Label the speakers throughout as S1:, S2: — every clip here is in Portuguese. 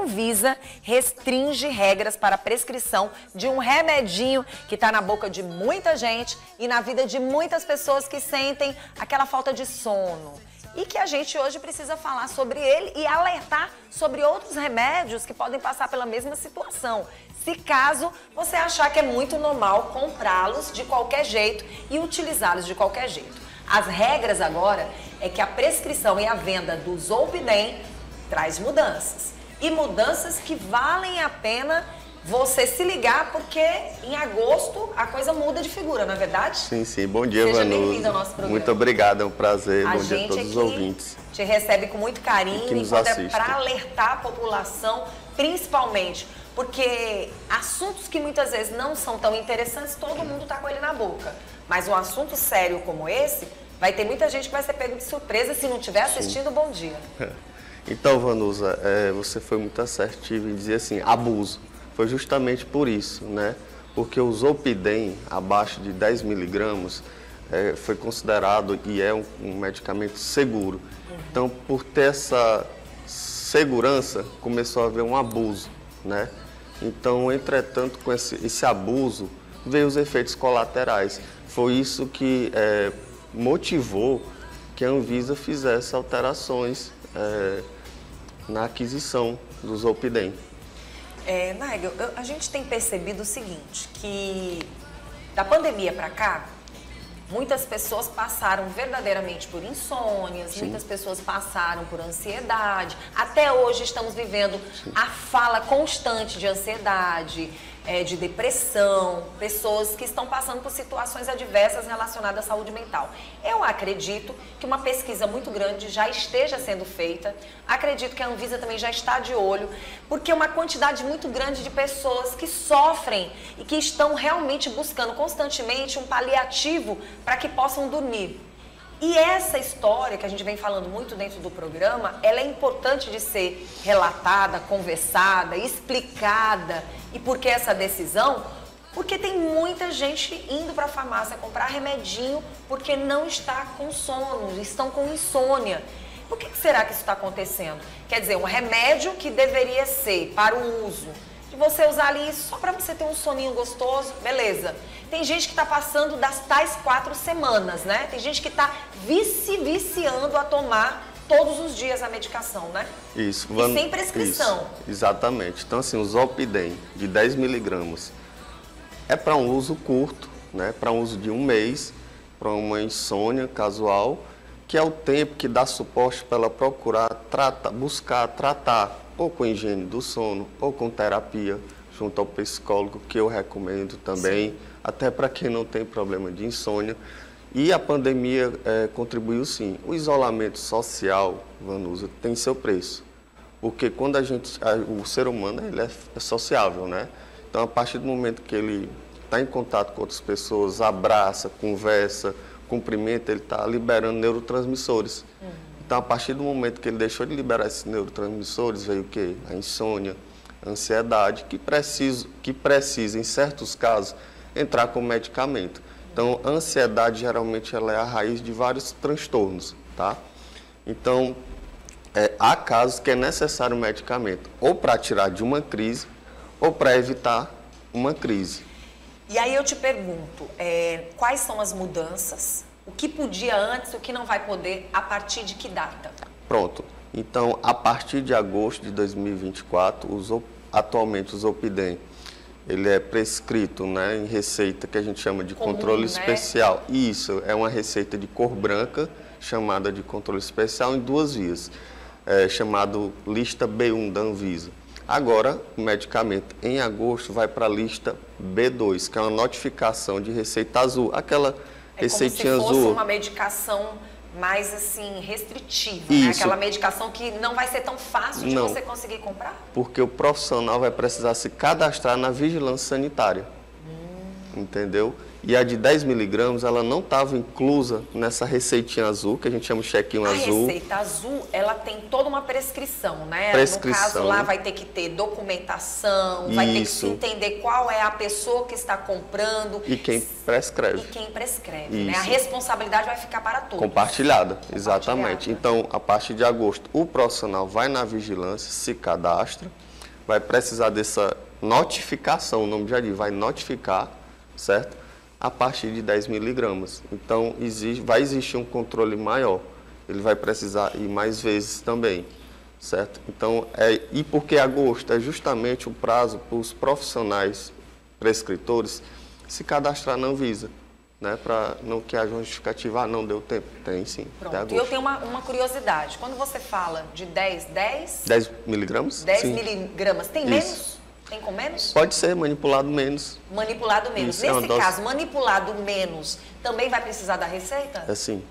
S1: Anvisa restringe regras para a prescrição de um remedinho que está na boca de muita gente e na vida de muitas pessoas que sentem aquela falta de sono. E que a gente hoje precisa falar sobre ele e alertar sobre outros remédios que podem passar pela mesma situação. Se caso você achar que é muito normal comprá-los de qualquer jeito e utilizá-los de qualquer jeito. As regras agora é que a prescrição e a venda do Zolpidem traz mudanças. E mudanças que valem a pena você se ligar, porque em agosto a coisa muda de figura, não é verdade?
S2: Sim, sim. Bom dia, Vanusa.
S1: Seja bem-vindo ao nosso programa.
S2: Muito obrigado, é um prazer. Bom dia a todos os
S1: ouvintes.
S2: ouvintes.
S1: Te recebe com muito carinho e para alertar a população, principalmente, porque assuntos que muitas vezes não são tão interessantes, todo mundo está com ele na boca. Mas um assunto sério como esse, vai ter muita gente que vai ser pego de surpresa se não estiver assistindo. Bom dia.
S2: Então, Vanusa, você foi muito assertiva em dizer assim, abuso. Foi justamente por isso, né? Porque o Zolpidem, abaixo de 10 miligramas, foi considerado e é um medicamento seguro. Então, por ter essa segurança, começou a haver um abuso, né? Então, entretanto, com esse abuso, veio os efeitos colaterais. Foi isso que motivou que a Anvisa fizesse alterações na aquisição do Zolpidem.
S1: Nigel, a gente tem percebido o seguinte, que da pandemia para cá, muitas pessoas passaram verdadeiramente por insônias, Sim. Muitas pessoas passaram por ansiedade. Até hoje estamos vivendo Sim. a fala constante de ansiedade, de depressão, pessoas que estão passando por situações adversas relacionadas à saúde mental. Eu acredito que uma pesquisa muito grande já esteja sendo feita, acredito que a Anvisa também já está de olho, porque uma quantidade muito grande de pessoas que sofrem e que estão realmente buscando constantemente um paliativo para que possam dormir. E essa história que a gente vem falando muito dentro do programa, ela é importante de ser relatada, conversada, explicada. E por que essa decisão? Porque tem muita gente indo para a farmácia comprar remedinho porque não está com sono, estão com insônia. Por que será que isso está acontecendo? Quer dizer, um remédio que deveria ser para o uso, de você usar ali só para você ter um soninho gostoso, beleza. Tem gente que está passando das tais 4 semanas, né? Tem gente que está viciando a tomar todos os dias a medicação, né?
S2: Isso.
S1: E sem prescrição.
S2: Isso, exatamente. Então, assim, o Zolpidem de 10 miligramas é para um uso curto, né? Para um uso de 1 mês, para uma insônia casual, que é o tempo que dá suporte para ela procurar, buscar tratar, ou com higiene do sono, ou com terapia, junto ao psicólogo, que eu recomendo também, sim. Até para quem não tem problema de insônia. E a pandemia contribuiu sim. O isolamento social, Vanusa, tem seu preço. Porque quando o ser humano ele é sociável, né? Então, a partir do momento que ele está em contato com outras pessoas, abraça, conversa, cumprimenta, ele está liberando neurotransmissores. Então, a partir do momento que ele deixou de liberar esses neurotransmissores, veio o quê? A insônia, a ansiedade, que precisa, em certos casos, entrar com medicamento. Então, a ansiedade, geralmente, ela é a raiz de vários transtornos, tá? Então, há casos que é necessário um medicamento, ou para tirar de uma crise, ou para evitar uma crise.
S1: E aí eu te pergunto, quais são as mudanças? O que podia antes, o que não vai poder, a partir de que data?
S2: Pronto. Então, a partir de agosto de 2024, atualmente o Zolpidem, ele é prescrito, né, em receita que a gente chama de controle especial. Isso, é uma receita de cor branca, chamada de controle especial, em 2 vias, chamado lista B1 da Anvisa. Agora, o medicamento, em agosto, vai para a lista B2, que é uma notificação de receita azul, aquela receitinha azul.
S1: É como se fosse uma medicação mais assim restritiva, né? Aquela medicação que não vai ser tão fácil de você conseguir comprar?
S2: Porque o profissional vai precisar se cadastrar na vigilância sanitária, entendeu? E a de 10 miligramas, ela não estava inclusa nessa receitinha azul, que a gente chama de chequinho azul.
S1: A receita azul, ela tem toda uma prescrição, né?
S2: Prescrição.
S1: No caso, lá vai ter que ter documentação, vai ter que se entender qual é a pessoa que está comprando.
S2: E quem prescreve.
S1: E quem prescreve, né? A responsabilidade vai ficar para todos.
S2: Compartilhada, exatamente. Então, a partir de agosto, o profissional vai na vigilância, se cadastra. vai precisar dessa notificação, o nome já diz, vai notificar, certo? A partir de 10 miligramas. Então, vai existir um controle maior. Ele vai precisar ir mais vezes também, certo? Então, e por que agosto? É justamente o prazo para os profissionais prescritores se cadastrar na Anvisa, né? Para não que haja uma justificativa, não deu tempo. Tem sim,
S1: pronto.
S2: até agosto.
S1: E eu tenho uma curiosidade. Quando você fala de 10
S2: miligramas?
S1: 10
S2: sim.
S1: miligramas, tem menos? Tem com menos?
S2: Pode ser manipulado menos.
S1: Manipulado menos.
S2: Isso,
S1: nesse caso, manipulado menos, também vai precisar da receita?
S2: É sim.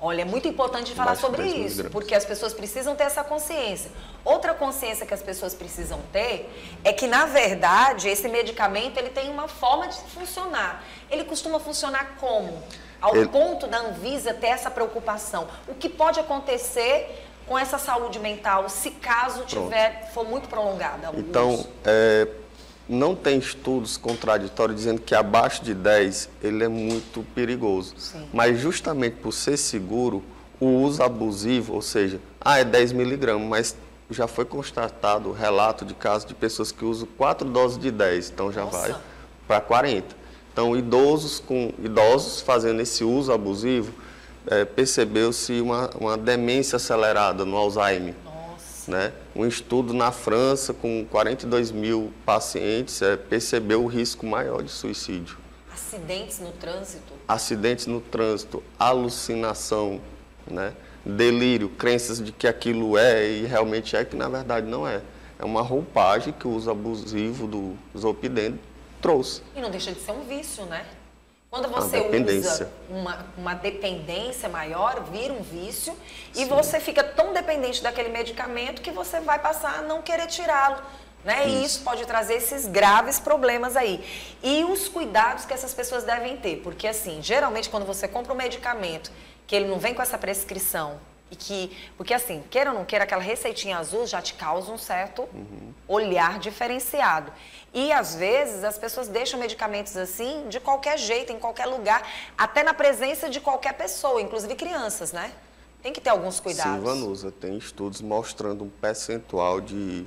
S1: Olha, é muito importante falar sobre isso, porque as pessoas precisam ter essa consciência. Outra consciência que as pessoas precisam ter é que, na verdade, esse medicamento ele tem uma forma de funcionar. Ele costuma funcionar como? Ao ponto da Anvisa ter essa preocupação. O que pode acontecer com essa saúde mental, se caso for muito prolongada?
S2: Então, não tem estudos contraditórios dizendo que abaixo de 10 ele é muito perigoso.
S1: Sim.
S2: Mas justamente por ser seguro, o uso abusivo, ou seja, é 10 miligramas, mas já foi constatado o relato de casos de pessoas que usam 4 doses de 10, então já vai para 40. Então, idosos fazendo esse uso abusivo, percebeu-se uma demência acelerada no Alzheimer. Né? Um estudo na França com 42 mil pacientes percebeu o risco maior de suicídio.
S1: Acidentes no trânsito?
S2: Acidentes no trânsito, alucinação, né? Delírio, crenças de que aquilo é e realmente é, que na verdade não é. É uma roupagem que o uso abusivo do Zolpidem trouxe.
S1: E não deixa de ser um vício, né? Quando você usa uma dependência maior, vira um vício, e você fica tão dependente daquele medicamento que você vai passar a não querer tirá-lo, né? E isso pode trazer esses graves problemas aí. E os cuidados que essas pessoas devem ter, porque assim, geralmente quando você compra um medicamento que ele não vem com essa prescrição, porque assim, queira ou não queira, aquela receitinha azul já te causa um certo olhar diferenciado. E, às vezes, as pessoas deixam medicamentos assim, de qualquer jeito, em qualquer lugar, até na presença de qualquer pessoa, inclusive crianças, né? Tem que ter alguns cuidados.
S2: Sim, Vanusa, tem estudos mostrando um percentual de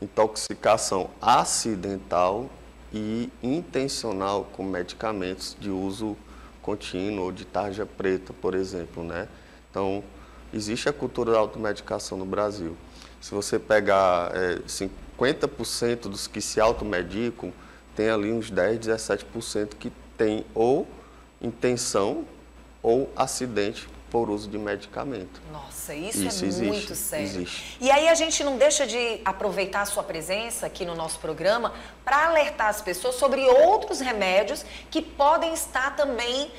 S2: intoxicação acidental e intencional com medicamentos de uso contínuo ou de tarja preta, por exemplo, né? Então, existe a cultura da automedicação no Brasil. Se você pegar 50% dos que se automedicam, tem ali uns 10, 17% que tem ou intenção ou acidente por uso de medicamento.
S1: Nossa, isso é
S2: existe,
S1: muito sério.
S2: Existe.
S1: E aí a gente não deixa de aproveitar a sua presença aqui no nosso programa para alertar as pessoas sobre outros remédios que podem estar também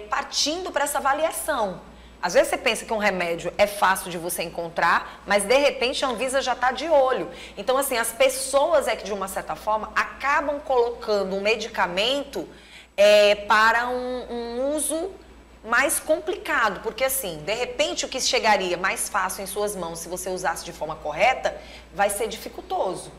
S1: partindo para essa avaliação. Às vezes você pensa que um remédio é fácil de você encontrar, mas de repente a Anvisa já está de olho. Então, assim, as pessoas que de uma certa forma acabam colocando um medicamento para um uso mais complicado, porque assim, de repente o que chegaria mais fácil em suas mãos se você usasse de forma correta, vai ser dificultoso.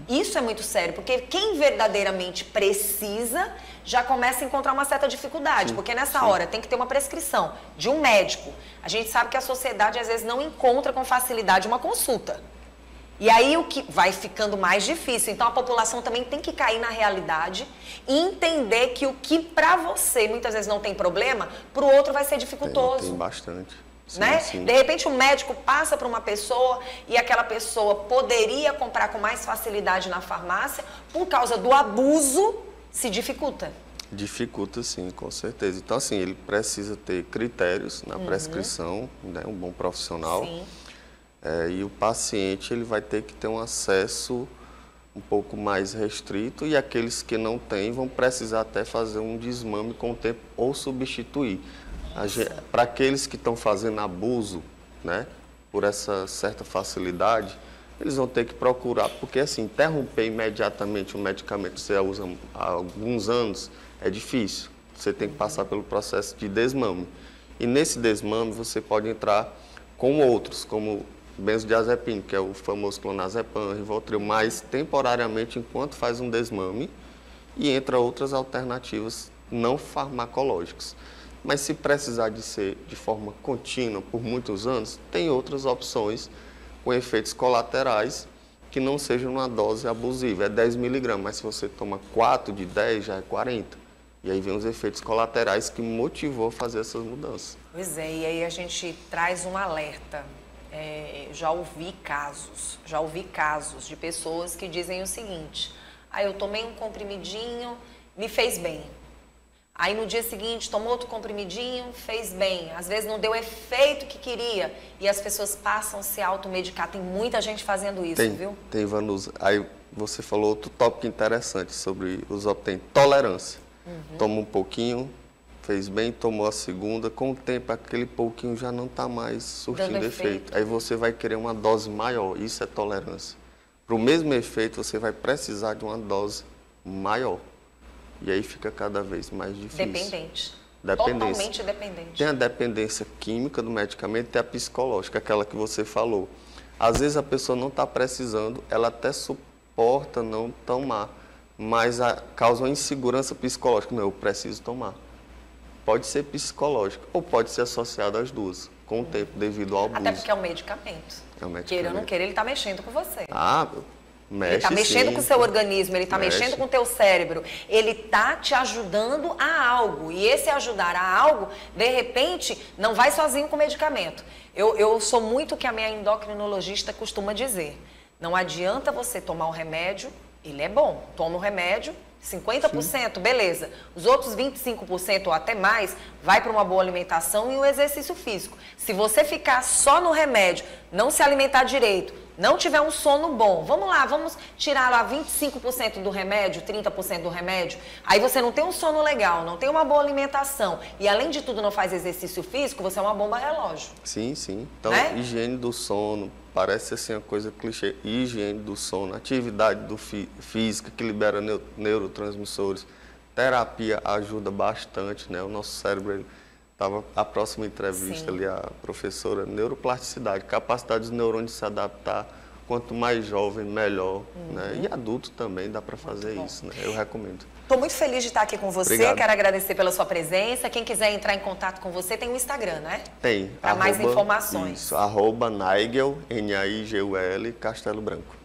S1: Isso é muito sério, porque quem verdadeiramente precisa já começa a encontrar uma certa dificuldade, porque nessa hora tem que ter uma prescrição de um médico. A gente sabe que a sociedade às vezes não encontra com facilidade uma consulta. E aí o que vai ficando mais difícil. Então a população também tem que cair na realidade e entender que o que para você muitas vezes não tem problema, para o outro vai ser dificultoso.
S2: Tem bastante. Sim,
S1: né?
S2: sim.
S1: De repente o médico passa para uma pessoa e aquela pessoa poderia comprar com mais facilidade na farmácia, por causa do abuso, se dificulta.
S2: Dificulta, sim, com certeza. Então, assim, ele precisa ter critérios na prescrição, né? Um bom profissional.
S1: Sim.
S2: E o paciente ele vai ter que ter um acesso um pouco mais restrito, e aqueles que não têm vão precisar até fazer um desmame com o tempo ou substituir. Para aqueles que estão fazendo abuso, né, por essa certa facilidade, eles vão ter que procurar, porque assim, interromper imediatamente um medicamento que você usa há alguns anos é difícil. Você tem que passar pelo processo de desmame. E nesse desmame você pode entrar com outros, como benzodiazepina, que é o famoso clonazepam, Rivotril, mas temporariamente enquanto faz um desmame, e entra outras alternativas não farmacológicas. Mas se precisar de ser de forma contínua por muitos anos, tem outras opções com efeitos colaterais que não seja uma dose abusiva. É 10 miligramas, mas se você toma 4 de 10, já é 40. E aí vem os efeitos colaterais que motivou a fazer essas mudanças.
S1: Pois é, e aí a gente traz um alerta. Já ouvi casos de pessoas que dizem o seguinte: eu tomei um comprimidinho, me fez bem. Aí no dia seguinte tomou outro comprimidinho, fez bem. Às vezes não deu o efeito que queria e as pessoas passam a se automedicar. Tem muita gente fazendo isso, viu?
S2: Tem, Vanusa. Aí você falou outro tópico interessante sobre os Zolpidem: tolerância. Toma um pouquinho, fez bem, tomou a segunda, com o tempo aquele pouquinho já não está mais surtindo efeito. Aí você vai querer uma dose maior, isso é tolerância. Para o mesmo efeito, você vai precisar de uma dose maior. E aí fica cada vez mais difícil.
S1: Dependente. Totalmente dependente.
S2: Tem a dependência química do medicamento e tem a psicológica, aquela que você falou. Às vezes a pessoa não está precisando, ela até suporta não tomar, mas causa uma insegurança psicológica. Não, eu preciso tomar. Pode ser psicológica ou pode ser associada às duas, com o tempo, devido ao abuso.
S1: Até porque é um medicamento. Queira ou não queira, ele está mexendo com você.
S2: Mexe,
S1: ele está mexendo com o seu organismo, ele está mexendo com o teu cérebro, ele está te ajudando a algo. E esse ajudar a algo, de repente, não vai sozinho com o medicamento. Eu sou muito o que a minha endocrinologista costuma dizer. Não adianta você tomar o remédio, ele é bom, toma o remédio, 50%, sim, beleza. Os outros 25% ou até mais, vai para uma boa alimentação e o exercício físico. Se você ficar só no remédio, não se alimentar direito, não tiver um sono bom, vamos tirar lá 25% do remédio, 30% do remédio, aí você não tem um sono legal, não tem uma boa alimentação e além de tudo não faz exercício físico, você é uma bomba relógio.
S2: Sim, sim. Então, higiene do sono, parece assim uma coisa clichê, higiene do sono, atividade física que libera neurotransmissores, terapia ajuda bastante, né? O nosso cérebro, a próxima entrevista, sim, ali, a professora, neuroplasticidade, capacidade dos neurônios de se adaptar, quanto mais jovem, melhor, né? E adulto também dá para fazer isso, né? Eu recomendo.
S1: Estou muito feliz de estar aqui com você,
S2: obrigado.
S1: Quero agradecer pela sua presença. Quem quiser entrar em contato com você, tem o Instagram, né?
S2: Tem.
S1: Para mais informações.
S2: Isso, @Naigel, Naigul, Castelo Branco.